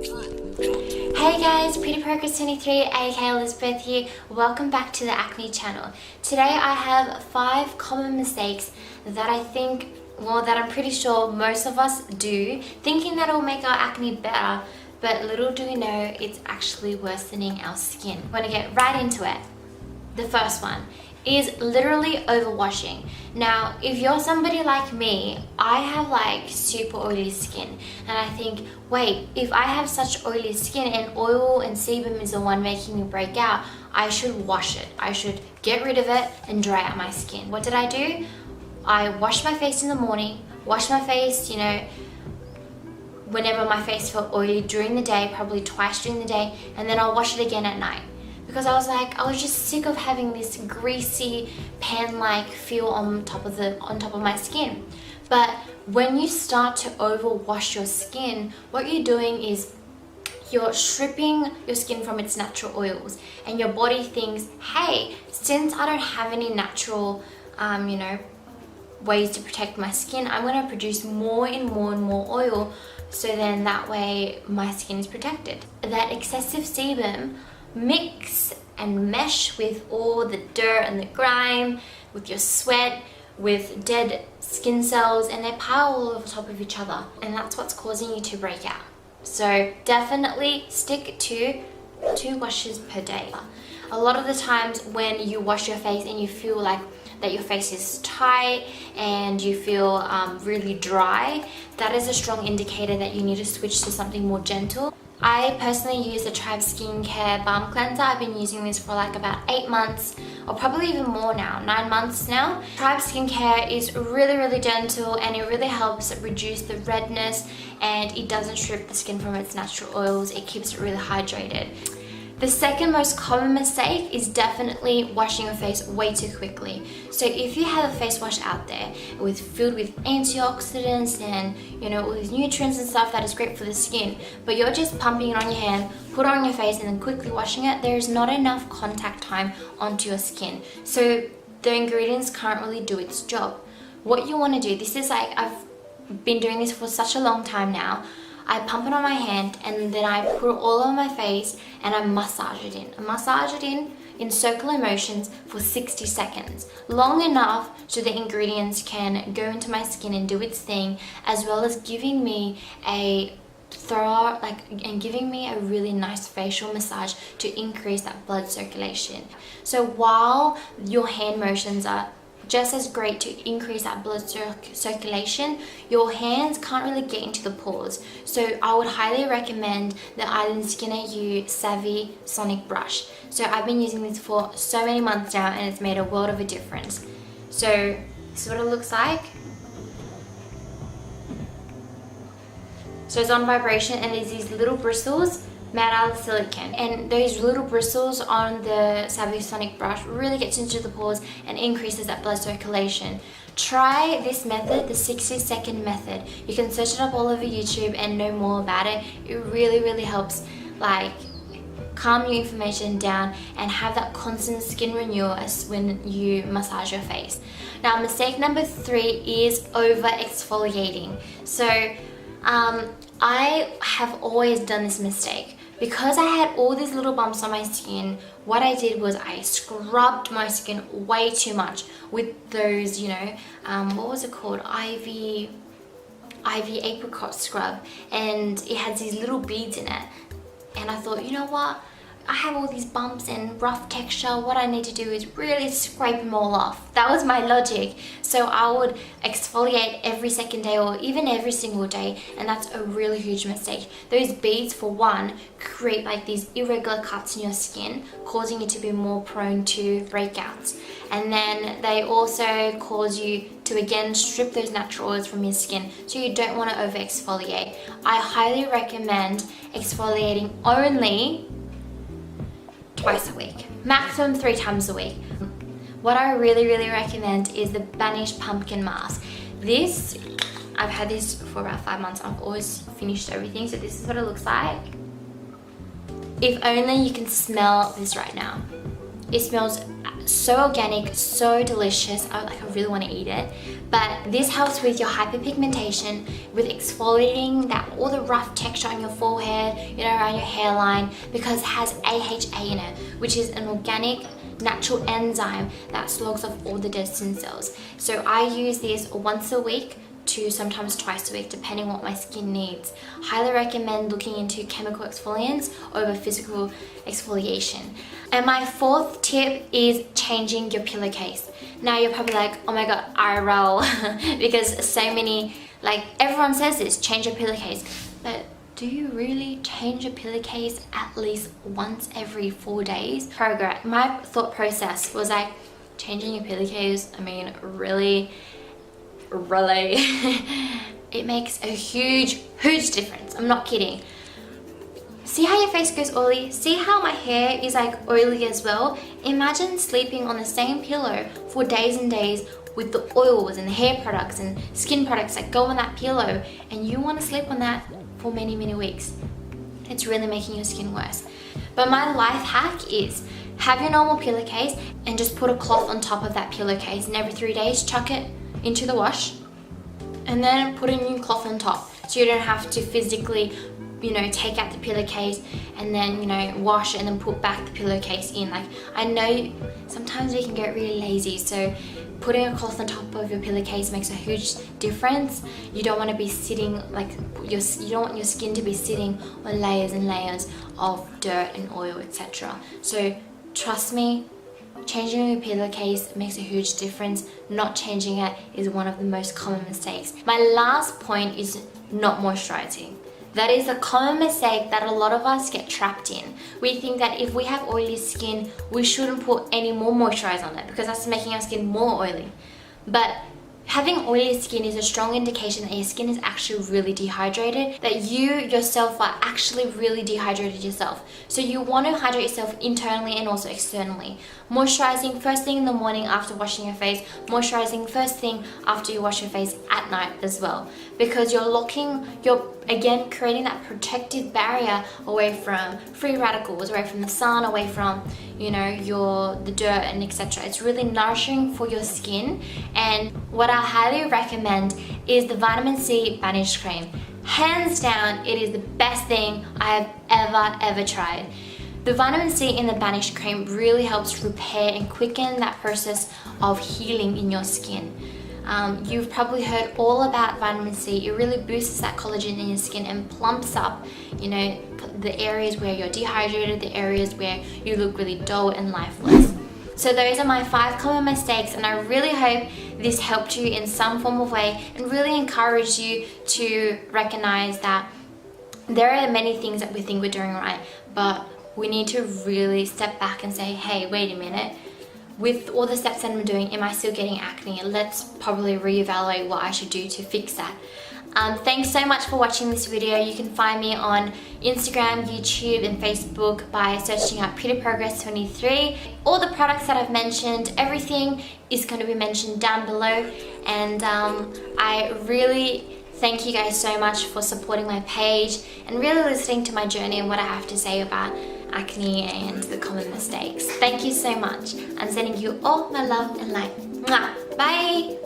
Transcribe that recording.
Hey guys, Pretty Progress 23, aka Elizabeth here. Welcome back to the Acne channel. Today I have 5 common mistakes that I think, that I'm pretty sure most of us do, thinking that it will make our acne better, but little do we know it's actually worsening our skin. I'm gonna get right into it. The first one is literally overwashing. Now, if you're somebody like me, I have like super oily skin, and I think, wait, if I have such oily skin and oil and sebum is the one making me break out, I should wash it. I should get rid of it and dry out my skin. What did I do? I washed my face in the morning, washed my face, whenever my face felt oily during the day, probably twice during the day, and then I'll wash it again at night. Because I was just sick of having this greasy pan-like feel on top of my skin. But when you start to overwash your skin, what you're doing is you're stripping your skin from its natural oils, and your body thinks, hey, since I don't have any natural ways to protect my skin, I'm going to produce more and more and more oil, so then that way my skin is protected. That excessive sebum mix and mesh with all the dirt and the grime, with your sweat, with dead skin cells, and they pile all over top of each other, and that's what's causing you to break out. So definitely stick to 2 washes per day. A lot of the times when you wash your face and you feel like that your face is tight and you feel really dry, that is a strong indicator that you need to switch to something more gentle. I personally use the Tribe Skincare Balm Cleanser. I've been using this for like about 8 months, or probably even more now, 9 months now. Tribe Skincare is really, really gentle, and it really helps reduce the redness, and it doesn't strip the skin from its natural oils. It keeps it really hydrated. The second most common mistake is definitely washing your face way too quickly. So if you have a face wash out there filled with antioxidants and all these nutrients and stuff that is great for the skin, but you're just pumping it on your hand, put it on your face and then quickly washing it, there is not enough contact time onto your skin. So the ingredients can't really do its job. What you want to do, this is like, I've been doing this for such a long time now. I pump it on my hand and then I put it all over my face and I massage it in. I massage it in circular motions for 60 seconds. Long enough so the ingredients can go into my skin and do its thing, as well as giving me a thorough, and giving me a really nice facial massage to increase that blood circulation. So while your hand motions are just as great to increase that blood circulation, your hands can't really get into the pores. So I would highly recommend the Island Skinner U Savvy Sonic Brush. So I've been using this for so many months now, and it's made a world of a difference. So this is what it looks like. So it's on vibration, and there's these little bristles made out of silicone, and those little bristles on the Savvy Sonic brush really gets into the pores and increases that blood circulation. Try this method, the 60-second method. You can search it up all over YouTube and know more about it. It really, really helps calm your inflammation down and have that constant skin renewal as when you massage your face. Now, mistake number 3 is over exfoliating. So I have always done this mistake. Because I had all these little bumps on my skin, what I did was I scrubbed my skin way too much with those, what was it called? Ivy apricot scrub, and it had these little beads in it. And I thought, you know what? I have all these bumps and rough texture. What I need to do is really scrape them all off. That was my logic. So I would exfoliate every second day or even every single day, and that's a really huge mistake. Those beads, for one, create like these irregular cuts in your skin, causing you to be more prone to breakouts. And then they also cause you to again strip those natural oils from your skin, so you don't want to over exfoliate. I highly recommend exfoliating only twice a week, maximum 3 times a week. What I really, really recommend is the Banish Pumpkin Mask. This, I've had this for about 5 months. I've always finished everything, so this is what it looks like. If only you can smell this right now. It smells so organic, so delicious. I really want to eat it. But this helps with your hyperpigmentation, with exfoliating that all the rough texture on your forehead, around your hairline, because it has AHA in it, which is an organic natural enzyme that slogs off all the dead skin cells. So I use this once a week to sometimes twice a week, depending what my skin needs. Highly recommend looking into chemical exfoliants over physical exfoliation. And my fourth tip is changing your pillowcase. Now you're probably like, oh my god, I roll, because so many, everyone says this, change your pillowcase. But do you really change your pillowcase at least once every 4 days? Progress. My thought process was changing your pillowcase, really it makes a huge difference. I'm not kidding. See how your face goes oily? See how my hair is oily as well? Imagine sleeping on the same pillow for days and days with the oils and the hair products and skin products that go on that pillow, and you want to sleep on that for many weeks. It's really making your skin worse. But my life hack is have your normal pillowcase and just put a cloth on top of that pillowcase, and every 3 days chuck it into the wash and then put a new cloth on top, so you don't have to physically take out the pillowcase and then wash and then put back the pillowcase in. I know sometimes we can get really lazy, so putting a cloth on top of your pillowcase makes a huge difference. You don't want to be sitting you don't want your skin to be sitting on layers and layers of dirt and oil, etc. So trust me, changing your pillowcase makes a huge difference. Not changing it is one of the most common mistakes. My last point is not moisturizing. That is a common mistake that a lot of us get trapped in. We think that if we have oily skin, we shouldn't put any more moisturizer on it because that's making our skin more oily. But having oily skin is a strong indication that your skin is actually really dehydrated, that you yourself are actually really dehydrated yourself. So you want to hydrate yourself internally and also externally. Moisturizing first thing in the morning after washing your face, moisturizing first thing after you wash your face at night as well. Because you're again creating that protective barrier away from free radicals, away from the sun, away from the dirt and etc. It's really nourishing for your skin. And what I highly recommend is the vitamin C Banish cream. Hands down, it is the best thing I have ever tried. The vitamin C in the Banish cream really helps repair and quicken that process of healing in your skin. You've probably heard all about vitamin C. It really boosts that collagen in your skin and plumps up, the areas where you're dehydrated, the areas where you look really dull and lifeless. So those are my 5 common mistakes, and I really hope this helped you in some form of way and really encouraged you to recognize that there are many things that we think we're doing right, but we need to really step back and say, hey, wait a minute. With all the steps that I'm doing, am I still getting acne? Let's probably reevaluate what I should do to fix that. Thanks so much for watching this video. You can find me on Instagram, YouTube and Facebook by searching up Pretty Progress 23. All the products that I've mentioned, everything is going to be mentioned down below. And I really thank you guys so much for supporting my page and really listening to my journey and what I have to say about acne and the common mistakes. Thank you so much. I'm sending you all my love and light. Mwah. Bye!